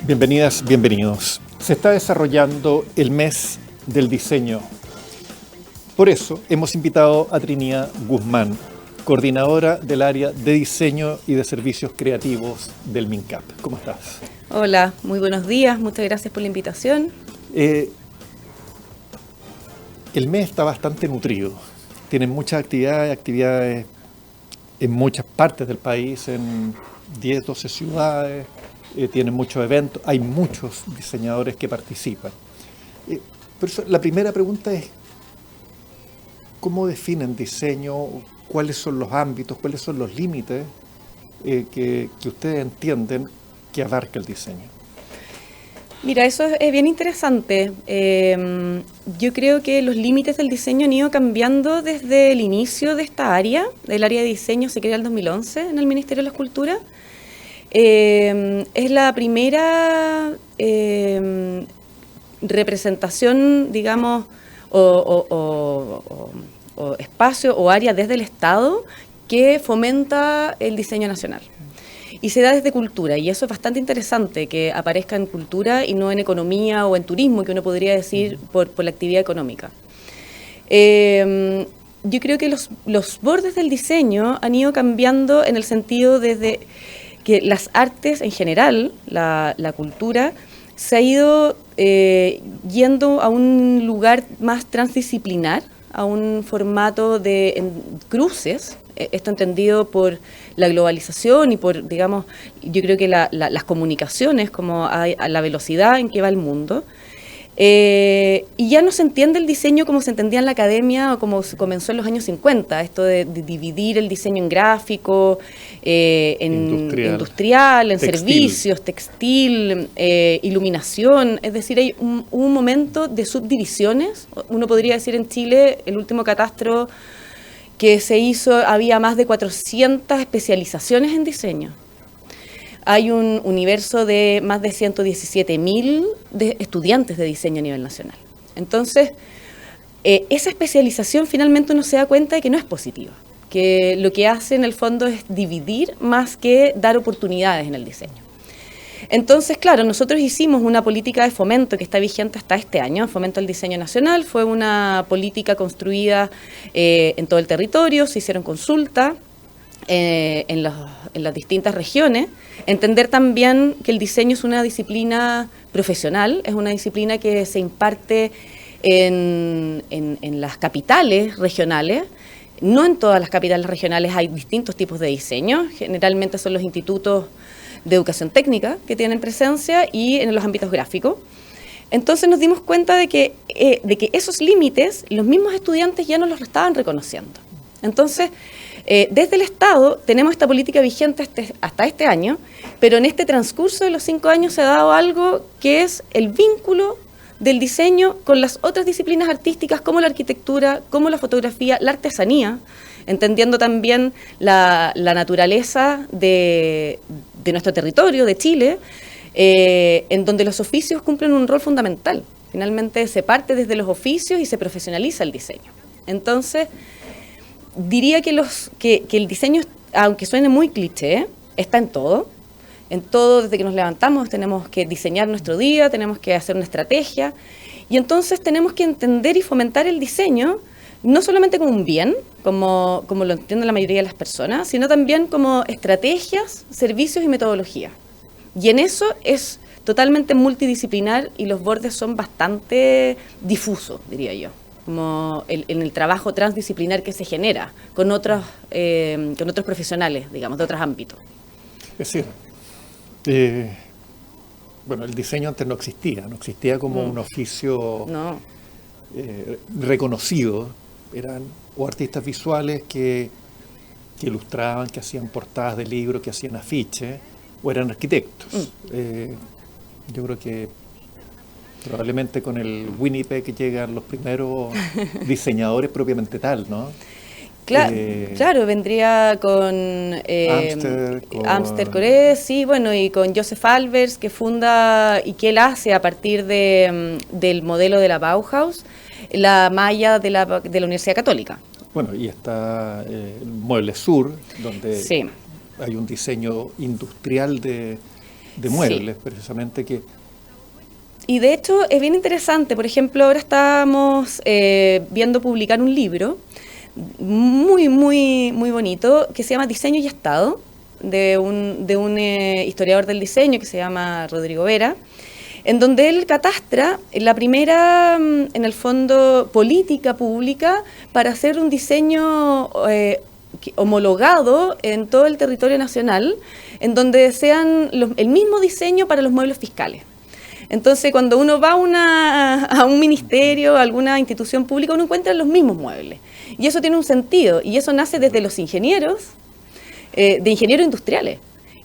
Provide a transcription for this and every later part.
Bienvenidas, bienvenidos. Se está desarrollando el mes del diseño. Por eso hemos invitado a Trinidad Guzmán, coordinadora del área de diseño y de servicios creativos del MINCAP. ¿Cómo estás? Hola, muy buenos días, muchas gracias por la invitación. El mes está bastante nutrido. Tienen muchas actividades en muchas partes del país, en 10, 12 ciudades. Tienen muchos eventos, hay muchos diseñadores que participan. Por eso la primera pregunta es, ¿cómo definen diseño? ¿Cuáles son los ámbitos? ¿Cuáles son los límites que ustedes entienden que abarca el diseño? Mira, eso es bien interesante. Yo creo que los límites del diseño han ido cambiando desde el inicio de esta área. El área de diseño se crea en el 2011 en el Ministerio de la Cultura. Es la primera representación, digamos, o espacio o área desde el Estado que fomenta el diseño nacional. Y se da desde cultura, y eso es bastante interesante, que aparezca en cultura y no en economía o en turismo, que uno podría decir por la actividad económica. Yo creo que los bordes del diseño han ido cambiando en el sentido desde que las artes en general, la cultura, se ha ido yendo a un lugar más transdisciplinar, a un formato de cruces, esto entendido por la globalización y por, digamos, yo creo que las comunicaciones, como a la velocidad en que va el mundo. Y ya no se entiende el diseño como se entendía en la academia o como se comenzó en los años 50, esto de dividir el diseño en gráfico, en industrial, en servicios, textil, iluminación. Es decir, hay un momento de subdivisiones. Uno podría decir en Chile, el último catastro que se hizo, había más de 400 especializaciones en diseño. Hay un universo de más de 117.000 estudiantes de diseño a nivel nacional. Entonces, esa especialización finalmente uno se da cuenta de que no es positiva, que lo que hace en el fondo es dividir más que dar oportunidades en el diseño. Entonces, claro, nosotros hicimos una política de fomento que está vigente hasta este año, Fomento al Diseño Nacional. Fue una política construida en todo el territorio, se hicieron consultas en las distintas regiones. Entender también que el diseño es una disciplina profesional, es una disciplina que se imparte en las capitales regionales. No en todas las capitales regionales hay distintos tipos de diseño, generalmente son los institutos de educación técnica que tienen presencia y en los ámbitos gráficos. Entonces nos dimos cuenta de que esos límites los mismos estudiantes ya no los estaban reconociendo. Entonces, desde el Estado tenemos esta política vigente hasta este año, pero en este transcurso de los 5 años se ha dado algo que es el vínculo del diseño con las otras disciplinas artísticas como la arquitectura, como la fotografía, la artesanía, entendiendo también la naturaleza de nuestro territorio, de Chile, en donde los oficios cumplen un rol fundamental. Finalmente se parte desde los oficios y se profesionaliza el diseño. Entonces, diría que el diseño, aunque suene muy cliché, está en todo. En todo, desde que nos levantamos, tenemos que diseñar nuestro día, tenemos que hacer una estrategia. Y entonces tenemos que entender y fomentar el diseño, no solamente como un bien, como lo entiende la mayoría de las personas, sino también como estrategias, servicios y metodología. Y en eso es totalmente multidisciplinar y los bordes son bastante difusos, diría yo, como en el trabajo transdisciplinar que se genera con otros profesionales, digamos, de otros ámbitos. Es decir, bueno, el diseño antes no existía como un oficio reconocido. Eran o artistas visuales que ilustraban, que hacían portadas de libros, que hacían afiches, o eran arquitectos. Yo creo que probablemente con el Winnipeg llegan los primeros diseñadores propiamente tal, ¿no? Claro, vendría con Amster Coré, sí, bueno, y con Joseph Albers, que funda y que él hace a partir del modelo de la Bauhaus, la malla de la Universidad Católica. Bueno, y está el Mueble Sur, donde Sí. hay un diseño industrial de muebles, Sí. precisamente que... Y de hecho es bien interesante. Por ejemplo, ahora estamos viendo publicar un libro muy, muy, muy bonito que se llama Diseño y Estado, de un historiador del diseño que se llama Rodrigo Vera, en donde él catastra la primera, en el fondo, política pública para hacer un diseño homologado en todo el territorio nacional, en donde sean el mismo diseño para los muebles fiscales. Entonces, cuando uno va a un ministerio, a alguna institución pública, uno encuentra los mismos muebles. Y eso tiene un sentido, y eso nace desde los ingenieros, de ingenieros industriales,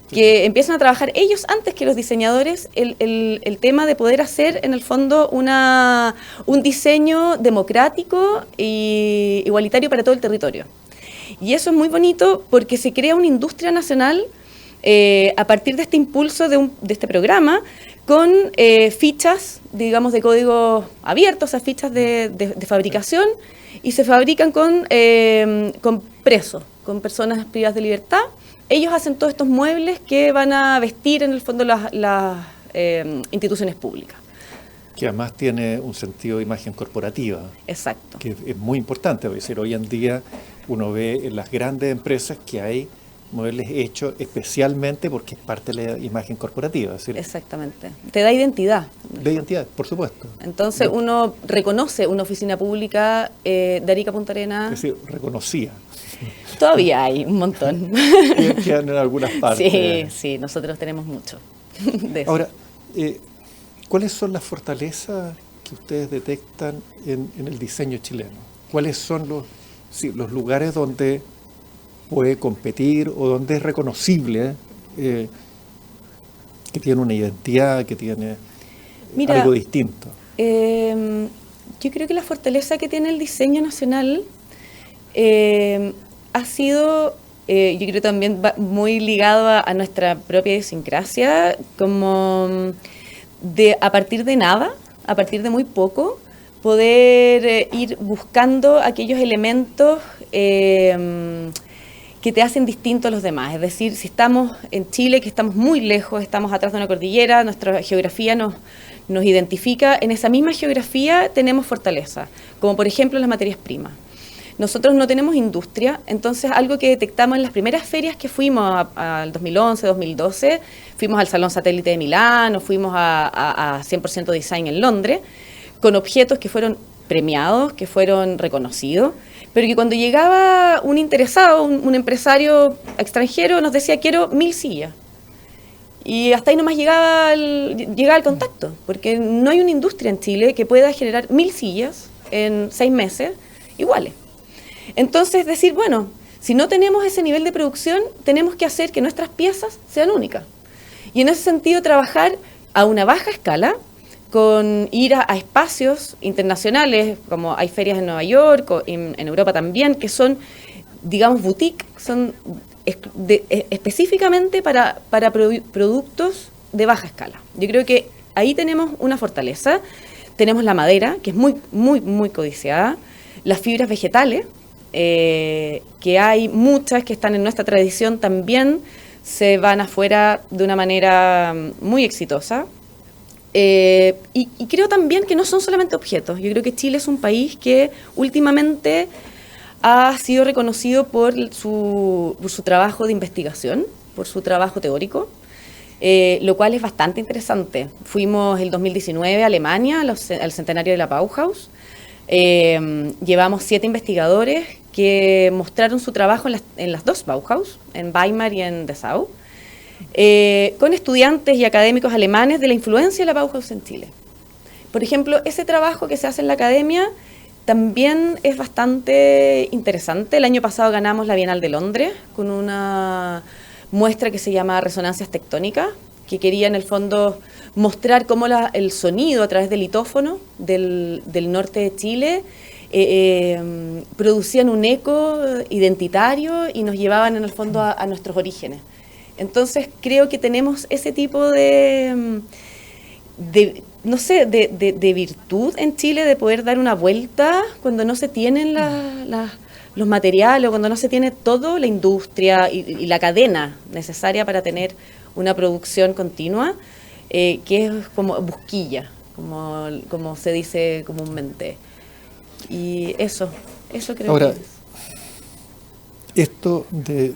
que empiezan a trabajar ellos antes que los diseñadores el tema de poder hacer, en el fondo, un diseño democrático e igualitario para todo el territorio. Y eso es muy bonito porque se crea una industria nacional a partir de este impulso de este programa, con fichas, digamos, de código abierto, o sea, fichas de fabricación, y se fabrican con presos, con personas privadas de libertad. Ellos hacen todos estos muebles que van a vestir, en el fondo, las instituciones públicas. Que además tiene un sentido de imagen corporativa. Exacto. Que es muy importante, es decir, hoy en día uno ve en las grandes empresas que hay muebles hechos especialmente porque es parte de la imagen corporativa. Es decir, exactamente. Te da identidad. de identidad, por supuesto. Entonces uno reconoce una oficina pública de Arica Punta Arenas. Es decir, reconocía. Todavía hay un montón. Quedan en algunas partes. Sí, sí, nosotros tenemos mucho de eso. Ahora, ¿cuáles son las fortalezas que ustedes detectan en el diseño chileno? ¿Cuáles son los lugares donde puede competir o donde es reconocible que tiene una identidad, que tiene algo distinto? Yo creo que la fortaleza que tiene el diseño nacional ha sido, yo creo también muy ligado a nuestra propia idiosincrasia, como a partir de nada, a partir de muy poco, poder ir buscando aquellos elementos que te hacen distinto a los demás. Es decir, si estamos en Chile, que estamos muy lejos, estamos atrás de una cordillera, nuestra geografía nos identifica, en esa misma geografía tenemos fortaleza, como por ejemplo las materias primas. Nosotros no tenemos industria, entonces algo que detectamos en las primeras ferias que fuimos al 2011, 2012, fuimos al Salón Satélite de Milán, o fuimos a 100% Design en Londres, con objetos que fueron premiados, que fueron reconocidos, pero que cuando llegaba un interesado, un empresario extranjero, nos decía, quiero 1000 sillas. Y hasta ahí nomás llegaba el contacto, porque no hay una industria en Chile que pueda generar 1000 sillas en 6 meses iguales. Entonces, decir, bueno, si no tenemos ese nivel de producción, tenemos que hacer que nuestras piezas sean únicas. Y en ese sentido, trabajar a una baja escala, con ir a espacios internacionales, como hay ferias en Nueva York, o en Europa también, que son, digamos, boutique, son específicamente para productos de baja escala. Yo creo que ahí tenemos una fortaleza. Tenemos la madera, que es muy, muy, muy codiciada, las fibras vegetales, que hay muchas que están en nuestra tradición también, se van afuera de una manera muy exitosa. Y creo también que no son solamente objetos. Yo creo que Chile es un país que últimamente ha sido reconocido por su trabajo de investigación, por su trabajo teórico, lo cual es bastante interesante. Fuimos el 2019 a Alemania, al centenario de la Bauhaus. Llevamos 7 investigadores que mostraron su trabajo en las 2 Bauhaus, en Weimar y en Dessau, con estudiantes y académicos alemanes de la influencia de la Bauhaus en Chile. Por ejemplo, ese trabajo que se hace en la academia también es bastante interesante. El año pasado ganamos la Bienal de Londres con una muestra que se llama Resonancias Tectónicas, que quería en el fondo mostrar cómo el sonido a través del litófono del norte de Chile producían un eco identitario y nos llevaban en el fondo a nuestros orígenes. Entonces creo que tenemos ese tipo de no sé, de virtud en Chile de poder dar una vuelta cuando no se tienen los materiales o cuando no se tiene todo, la industria y la cadena necesaria para tener una producción continua, que es como busquilla, como se dice comúnmente. Y eso creo Ahora, que es. esto de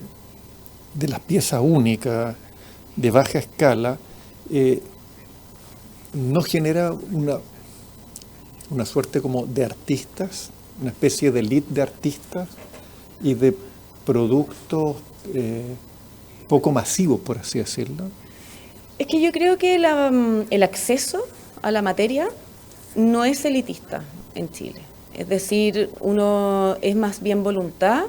las piezas únicas, de baja escala, no genera una suerte como de artistas, una especie de elite de artistas y de productos poco masivos, por así decirlo. Es que yo creo que el acceso a la materia no es elitista en Chile. Es decir, uno es más bien voluntad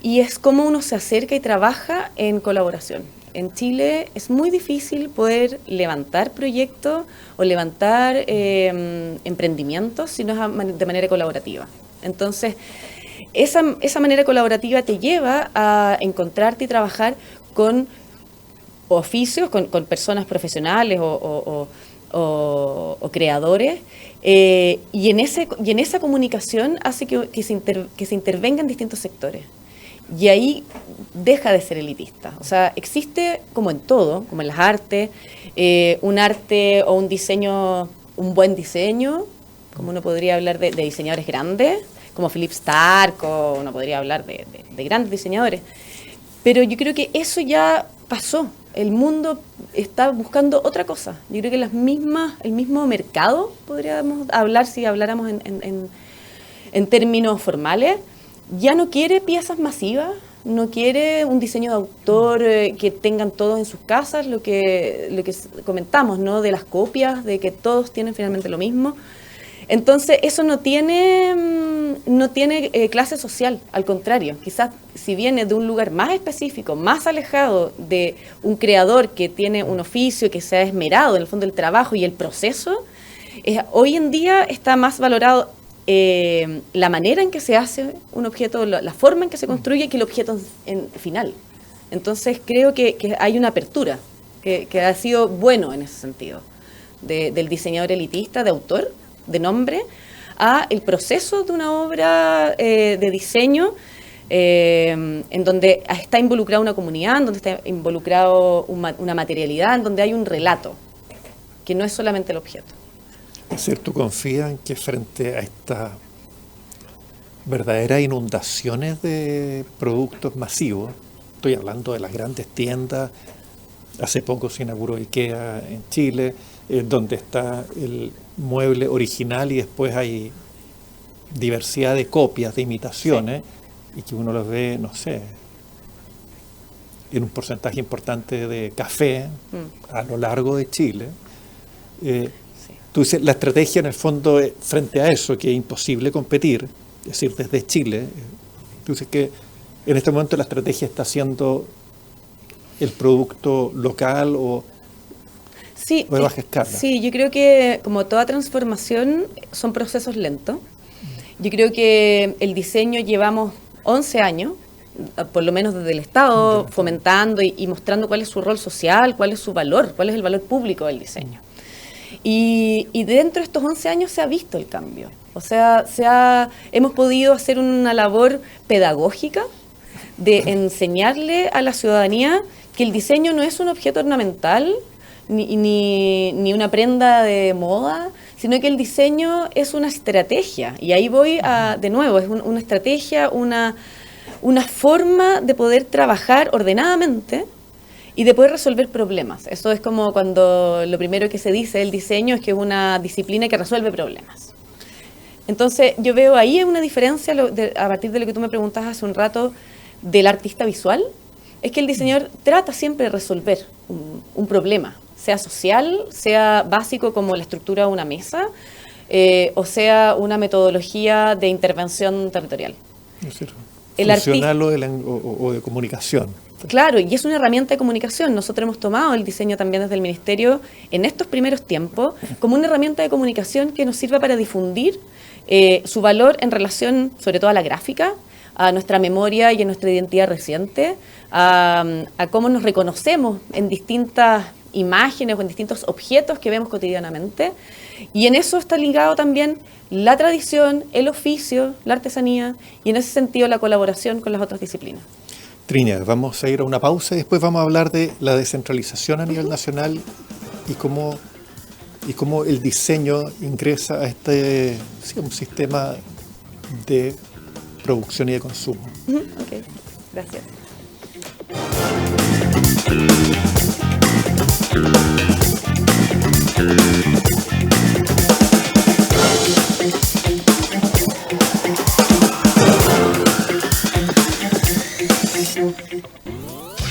y es como uno se acerca y trabaja en colaboración. En Chile es muy difícil poder levantar proyectos o levantar emprendimientos si no es de manera colaborativa. Entonces, esa manera colaborativa te lleva a encontrarte y trabajar con oficios, con personas profesionales o creadores, y en esa comunicación hace que se intervenga en distintos sectores. Y ahí deja de ser elitista. O sea, existe como en todo, como en las artes, un arte o un diseño, un buen diseño, como uno podría hablar de diseñadores grandes, como Philippe Starck, o uno podría hablar de grandes diseñadores. Pero yo creo que eso ya pasó. El mundo está buscando otra cosa. Yo creo que el mismo mercado, podríamos hablar si habláramos en términos formales, ya no quiere piezas masivas, no quiere un diseño de autor que tengan todos en sus casas, lo que comentamos, ¿no? De las copias, de que todos tienen finalmente lo mismo. Entonces, eso no tiene clase social, al contrario. Quizás si viene de un lugar más específico, más alejado de un creador que tiene un oficio, que se ha esmerado en el fondo del trabajo y el proceso, hoy en día está más valorado la manera en que se hace un objeto, la forma en que se construye, que el objeto final. Entonces, creo que hay una apertura, que ha sido bueno en ese sentido, del diseñador elitista, de autor, de nombre, a el proceso de una obra de diseño en donde está involucrada una comunidad, en donde está involucrado una materialidad, en donde hay un relato, que no es solamente el objeto. Es decir, ¿tú confías en que frente a estas verdaderas inundaciones de productos masivos, estoy hablando de las grandes tiendas, hace poco se inauguró IKEA en Chile, donde está el mueble original y después hay diversidad de copias, de imitaciones, sí, y que uno los ve, no sé, en un porcentaje importante de café a lo largo de Chile? Tú dices, la estrategia en el fondo frente a eso, que es imposible competir, es decir, desde Chile, tú dices que en este momento la estrategia está siendo el producto local o sí, de baja escala. Sí, yo creo que como toda transformación son procesos lentos. Yo creo que el diseño llevamos 11 años, por lo menos desde el Estado, fomentando y mostrando cuál es su rol social, cuál es su valor, cuál es el valor público del diseño. Y dentro de estos 11 años se ha visto el cambio. O sea, hemos podido hacer una labor pedagógica de enseñarle a la ciudadanía que el diseño no es un objeto ornamental ni una prenda de moda, sino que el diseño es una estrategia. Y ahí voy de nuevo, es una estrategia, una forma de poder trabajar ordenadamente y de poder resolver problemas. Eso es como cuando lo primero que se dice del diseño es que es una disciplina que resuelve problemas. Entonces, yo veo ahí una diferencia a partir de lo que tú me preguntabas hace un rato del artista visual, es que el diseñador trata siempre de resolver un problema, sea social, sea básico como la estructura de una mesa, o sea una metodología de intervención territorial. Es decir, funcional o de comunicación. Claro, y es una herramienta de comunicación. Nosotros hemos tomado el diseño también desde el Ministerio en estos primeros tiempos como una herramienta de comunicación que nos sirva para difundir su valor en relación, sobre todo a la gráfica, a nuestra memoria y a nuestra identidad reciente, a cómo nos reconocemos en distintas imágenes o en distintos objetos que vemos cotidianamente. Y en eso está ligado también la tradición, el oficio, la artesanía y en ese sentido la colaboración con las otras disciplinas. Trinidad, vamos a ir a una pausa y después vamos a hablar de la descentralización a nivel nacional y cómo el diseño ingresa a este un sistema de producción y de consumo. Ok, gracias.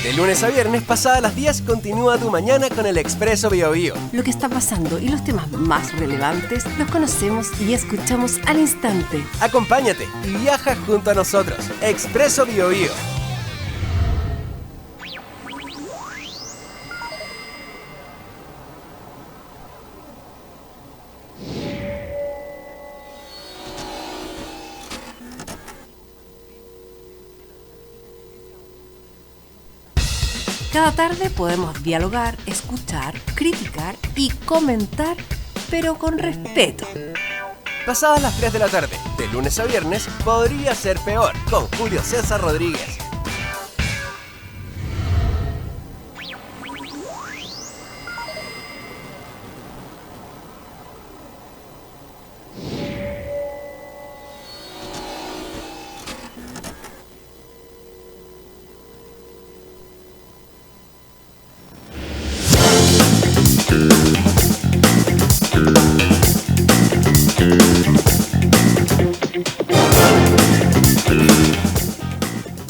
De lunes a viernes, pasadas las 10, continúa tu mañana con el Expreso Biobío. Lo que está pasando y los temas más relevantes los conocemos y escuchamos al instante. Acompáñate y viaja junto a nosotros. Expreso Biobío. Cada tarde podemos dialogar, escuchar, criticar y comentar, pero con respeto. Pasadas las 3 de la tarde, de lunes a viernes, podría ser peor, con Julio César Rodríguez.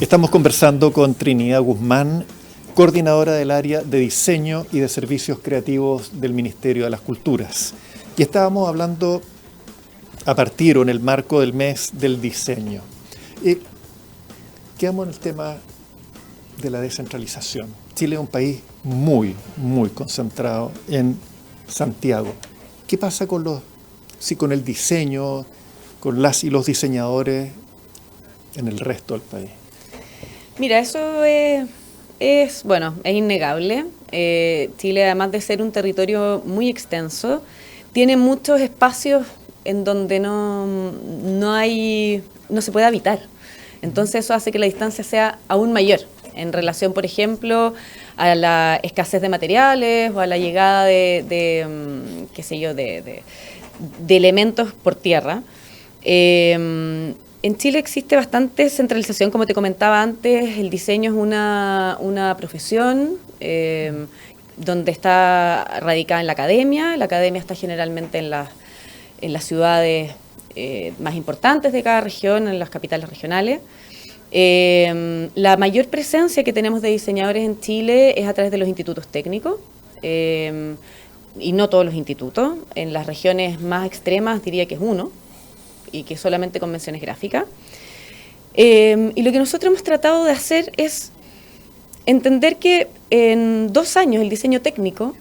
Estamos conversando con Trinidad Guzmán, coordinadora del área de diseño y de servicios creativos del Ministerio de las Culturas. Y estábamos hablando a partir o en el marco del mes del diseño. Quedamos en el tema de la descentralización. Chile es un país muy concentrado en Santiago. ¿Qué pasa con el diseño, con las y los diseñadores en el resto del país? Mira, eso es innegable. Chile, además de ser un territorio muy extenso, tiene muchos espacios en donde no se puede habitar. Entonces eso hace que la distancia sea aún mayor en relación, por ejemplo, a la escasez de materiales o a la llegada de elementos por tierra. En Chile existe bastante centralización, como te comentaba antes. El diseño es una profesión donde está radicada en la academia. La academia está generalmente en las ciudades más importantes de cada región, en las capitales regionales. La mayor presencia que tenemos de diseñadores en Chile es a través de los institutos técnicos, y no todos los institutos. En las regiones más extremas diría que es uno, y que solamente convenciones gráficas. Y lo que nosotros hemos tratado de hacer es entender que en 2 años el diseño técnico,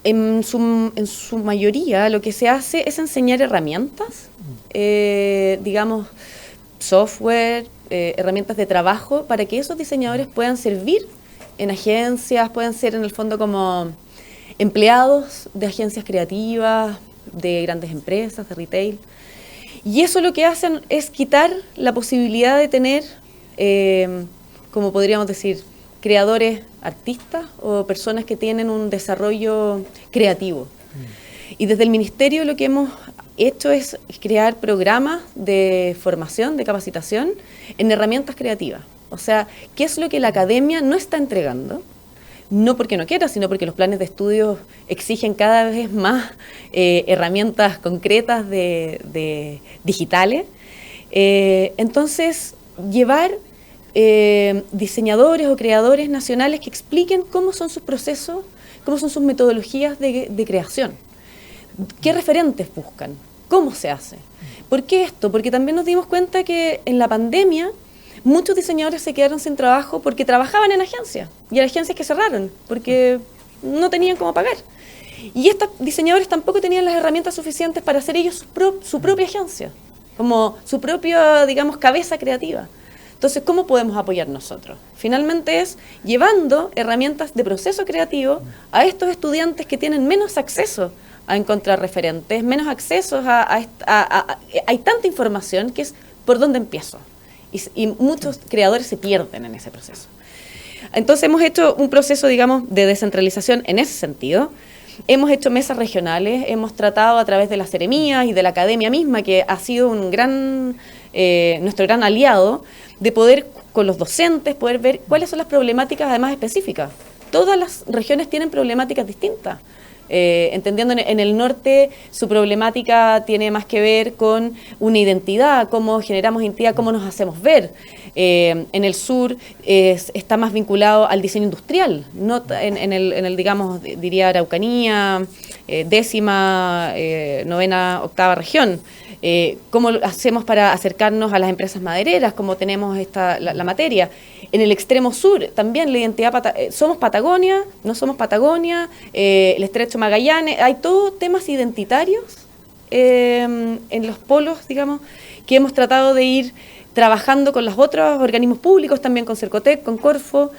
en su mayoría, lo que se hace es enseñar herramientas, software, herramientas de trabajo, para que esos diseñadores puedan servir en agencias, puedan ser en el fondo como empleados de agencias creativas, de grandes empresas, de retail. Y eso lo que hacen es quitar la posibilidad de tener, como podríamos decir, creadores artistas o personas que tienen un desarrollo creativo. Y desde el Ministerio lo que hemos hecho es crear programas de formación, de capacitación en herramientas creativas. O sea, ¿qué es lo que la academia no está entregando? No porque no quiera, sino porque los planes de estudios exigen cada vez más herramientas concretas de digitales. Entonces, llevar diseñadores o creadores nacionales que expliquen cómo son sus procesos, cómo son sus metodologías de creación, qué referentes buscan, cómo se hace. ¿Por qué esto? Porque también nos dimos cuenta que en la pandemia muchos diseñadores se quedaron sin trabajo porque trabajaban en agencias, y hay agencias que cerraron porque no tenían cómo pagar. Y estos diseñadores tampoco tenían las herramientas suficientes para hacer ellos su propia agencia, como su propia, cabeza creativa. Entonces, ¿cómo podemos apoyar nosotros? Finalmente es llevando herramientas de proceso creativo a estos estudiantes que tienen menos acceso a encontrar referentes, menos acceso hay tanta información que es por dónde empiezo. Y muchos creadores se pierden en ese proceso. Entonces hemos hecho un proceso, digamos, de descentralización en ese sentido. Hemos hecho mesas regionales, hemos tratado a través de las seremías y de la academia misma, que ha sido un nuestro gran aliado, de poder, con los docentes, poder ver cuáles son las problemáticas además específicas. Todas las regiones tienen problemáticas distintas. Entendiendo en el norte su problemática tiene más que ver con una identidad, cómo generamos identidad, cómo nos hacemos ver. En el sur está más vinculado al diseño industrial, no en el digamos, diría Araucanía, 10ª, 9ª, 8ª región. ¿Cómo hacemos para acercarnos a las empresas madereras? ¿Cómo tenemos la materia? En el extremo sur también la identidad, somos Patagonia, no somos Patagonia, el Estrecho Magallanes, hay todos temas identitarios en los polos, digamos, que hemos tratado de ir trabajando con los otros organismos públicos, también con Cercotec, con Corfo,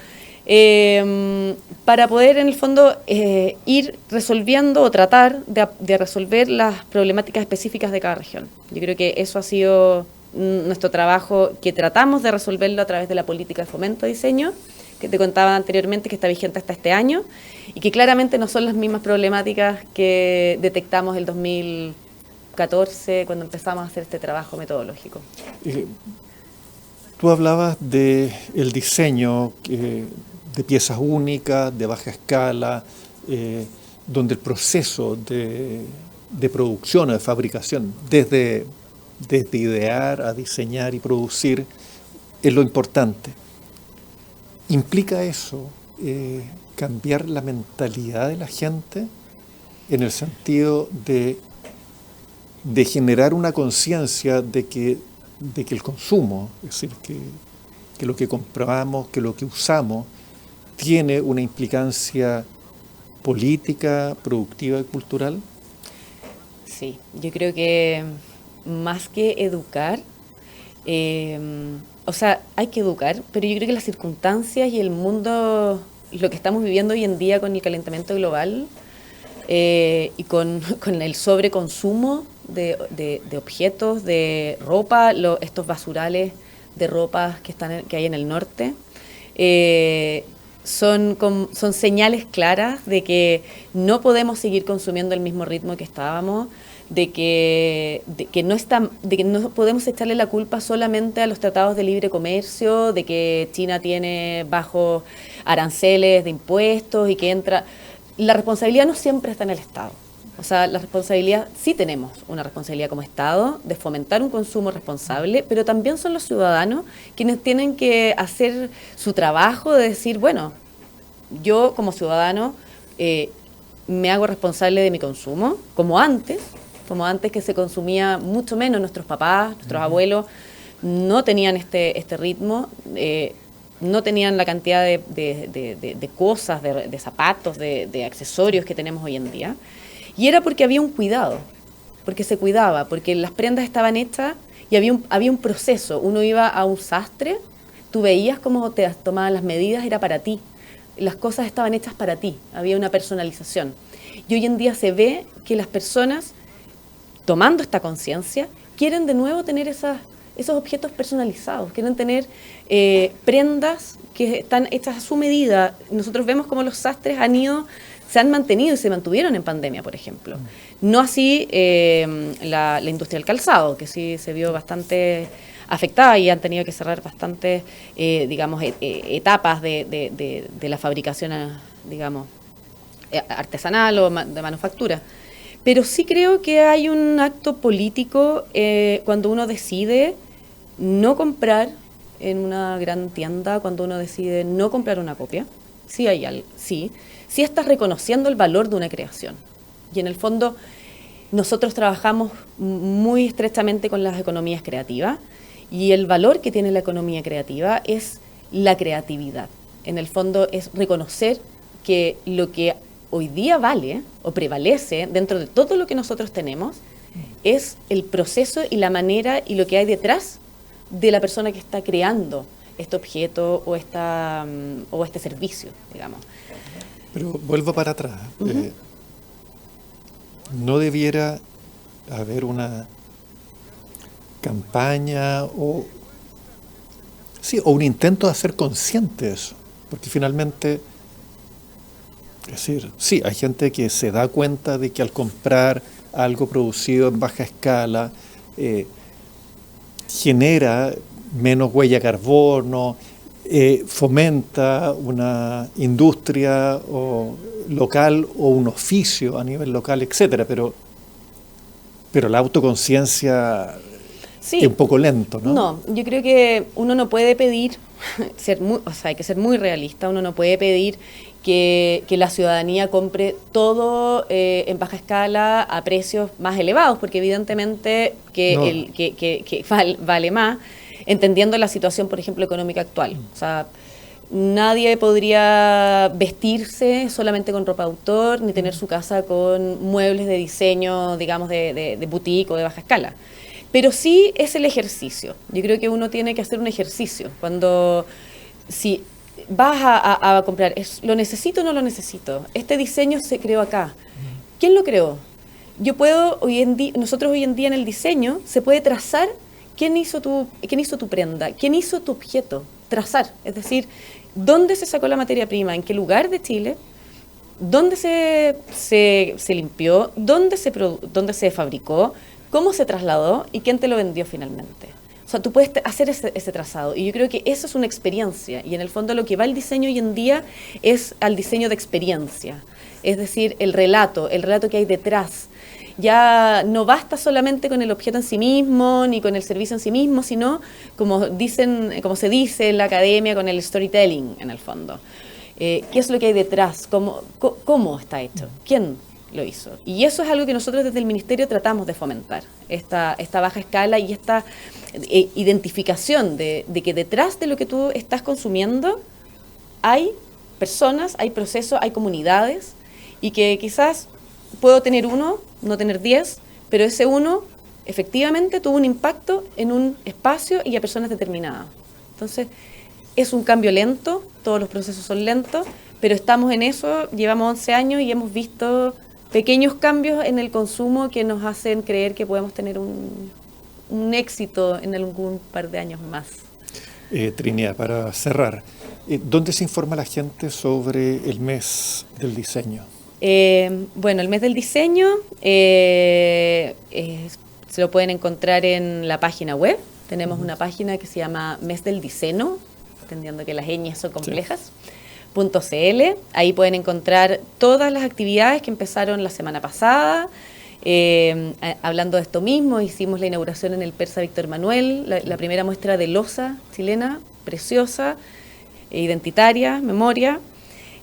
para poder en el fondo ir resolviendo o tratar de resolver las problemáticas específicas de cada región. Yo creo que eso ha sido nuestro trabajo, que tratamos de resolverlo a través de la política de fomento de diseño, que te contaba anteriormente, que está vigente hasta este año, y que claramente no son las mismas problemáticas que detectamos el 2014 cuando empezamos a hacer este trabajo metodológico. Tú hablabas del diseño de piezas únicas, de baja escala, donde el proceso de producción o de fabricación, desde idear a diseñar y producir, es lo importante. ¿Implica eso cambiar la mentalidad de la gente en el sentido de generar una conciencia de que el consumo, es decir, que lo que compramos, que lo que usamos, tiene una implicancia política, productiva y cultural? Sí, yo creo que más que educar, o sea, hay que educar, pero yo creo que las circunstancias y el mundo, lo que estamos viviendo hoy en día con el calentamiento global y con el sobreconsumo de objetos, de ropa, estos basurales de ropa que hay en el norte, son señales claras de que no podemos seguir consumiendo el mismo ritmo que estábamos, de que no podemos echarle la culpa solamente a los tratados de libre comercio, de que China tiene bajos aranceles de impuestos y que entra. La responsabilidad no siempre está en el Estado. O sea, la responsabilidad, sí tenemos una responsabilidad como Estado de fomentar un consumo responsable, pero también son los ciudadanos quienes tienen que hacer su trabajo de decir, bueno, yo como ciudadano me hago responsable de mi consumo, como antes que se consumía mucho menos. Nuestros papás, nuestros abuelos no tenían este ritmo, no tenían la cantidad de cosas, de zapatos, de accesorios que tenemos hoy en día. Y era porque había un cuidado, porque se cuidaba, porque las prendas estaban hechas y había un proceso. Uno iba a un sastre, tú veías cómo te tomaban las medidas, era para ti. Las cosas estaban hechas para ti, había una personalización. Y hoy en día se ve que las personas, tomando esta conciencia, quieren de nuevo tener esos objetos personalizados, quieren tener prendas que están hechas a su medida. Nosotros vemos cómo los sastres se han mantenido y se mantuvieron en pandemia, por ejemplo. No así la industria del calzado, que sí se vio bastante afectada y han tenido que cerrar bastantes, etapas de la fabricación, digamos, artesanal o de manufactura. Pero sí creo que hay un acto político cuando uno decide no comprar en una gran tienda, cuando uno decide no comprar una copia. Sí hay algo, sí estás reconociendo el valor de una creación. Y en el fondo nosotros trabajamos muy estrechamente con las economías creativas y el valor que tiene la economía creativa es la creatividad. En el fondo es reconocer que lo que hoy día vale o prevalece dentro de todo lo que nosotros tenemos es el proceso y la manera y lo que hay detrás de la persona que está creando este objeto o este servicio, digamos. Pero vuelvo para atrás. ¿No debiera haber una campaña o un intento de hacer consciente eso? Porque finalmente, es decir, sí, hay gente que se da cuenta de que al comprar algo producido en baja escala genera menos huella de carbono, fomenta una industria local o un oficio a nivel local, etcétera, pero la autoconciencia es un poco lento, ¿no? No, yo creo que uno no puede pedir, hay que ser muy realista, uno no puede pedir que la ciudadanía compre todo en baja escala a precios más elevados, porque evidentemente vale más, entendiendo la situación, por ejemplo, económica actual. O sea, nadie podría vestirse solamente con ropa de autor, ni tener su casa con muebles de diseño, digamos, de boutique o de baja escala. Pero sí es el ejercicio. Yo creo que uno tiene que hacer un ejercicio. Si vas a comprar, ¿lo necesito o no lo necesito? Este diseño se creó acá. ¿Quién lo creó? Nosotros hoy en día en el diseño se puede trazar quién hizo tu prenda, quién hizo tu objeto. Trazar, es decir, dónde se sacó la materia prima, en qué lugar de Chile, dónde se limpió, dónde se fabricó, cómo se trasladó y quién te lo vendió finalmente. O sea, tú puedes hacer ese trazado y yo creo que eso es una experiencia y en el fondo lo que va el diseño hoy en día es al diseño de experiencia, es decir, el relato que hay detrás. Ya no basta solamente con el objeto en sí mismo, ni con el servicio en sí mismo, sino, como se dice en la academia, con el storytelling, en el fondo. ¿Qué es lo que hay detrás? ¿Cómo está hecho? ¿Quién lo hizo? Y eso es algo que nosotros desde el Ministerio tratamos de fomentar, esta baja escala y esta identificación de que detrás de lo que tú estás consumiendo hay personas, hay procesos, hay comunidades, y que quizás puedo tener uno, no tener 10, pero ese uno efectivamente tuvo un impacto en un espacio y a personas determinadas. Entonces, es un cambio lento, todos los procesos son lentos, pero estamos en eso, llevamos 11 años y hemos visto pequeños cambios en el consumo que nos hacen creer que podemos tener un éxito en algún par de años más. Trinidad, para cerrar, ¿dónde se informa la gente sobre el mes del diseño? Bueno, el mes del diseño se lo pueden encontrar en la página web. Tenemos una página que se llama Mes del Diseño, entendiendo que las ñes son complejas, .cl. Ahí pueden encontrar todas las actividades que empezaron la semana pasada. Hablando de esto mismo, hicimos la inauguración en el Persa Víctor Manuel, la primera muestra de loza chilena, preciosa, identitaria, memoria.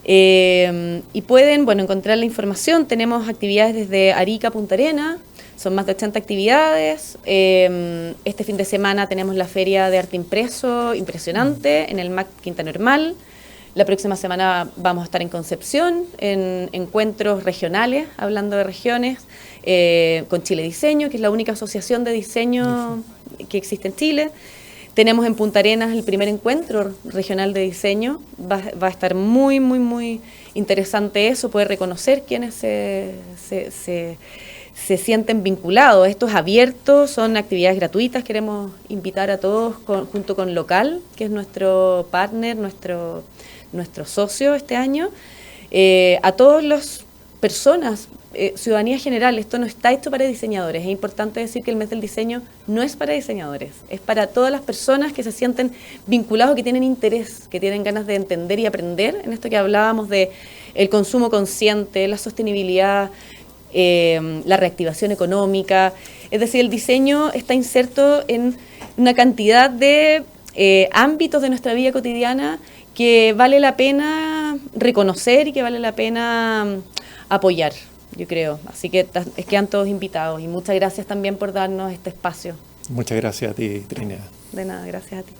Y pueden encontrar la información. Tenemos actividades desde Arica a Punta Arenas, son más de 80 actividades. Este fin de semana tenemos la Feria de Arte Impreso, impresionante, en el MAC Quinta Normal. La próxima semana vamos a estar en Concepción, en encuentros regionales, hablando de regiones, con Chile Diseño, que es la única asociación de diseño que existe en Chile. Tenemos en Punta Arenas el primer encuentro regional de diseño. Va a estar muy, muy, muy interesante eso, poder reconocer quienes se sienten vinculados. Esto es abierto, son actividades gratuitas. Queremos invitar a todos, junto con Local, que es nuestro partner, nuestro socio este año, a todas las personas, ciudadanía general. Esto no está hecho para diseñadores. Es importante decir que el mes del diseño no es para diseñadores, es para todas las personas que se sienten vinculados, que tienen interés, que tienen ganas de entender y aprender en esto que hablábamos de el consumo consciente, la sostenibilidad, la reactivación económica. Es decir, el diseño está inserto en una cantidad de ámbitos de nuestra vida cotidiana que vale la pena reconocer y que vale la pena apoyar, yo creo. Así que quedan todos invitados y muchas gracias también por darnos este espacio. Muchas gracias a ti, Trinidad. De nada, gracias a ti.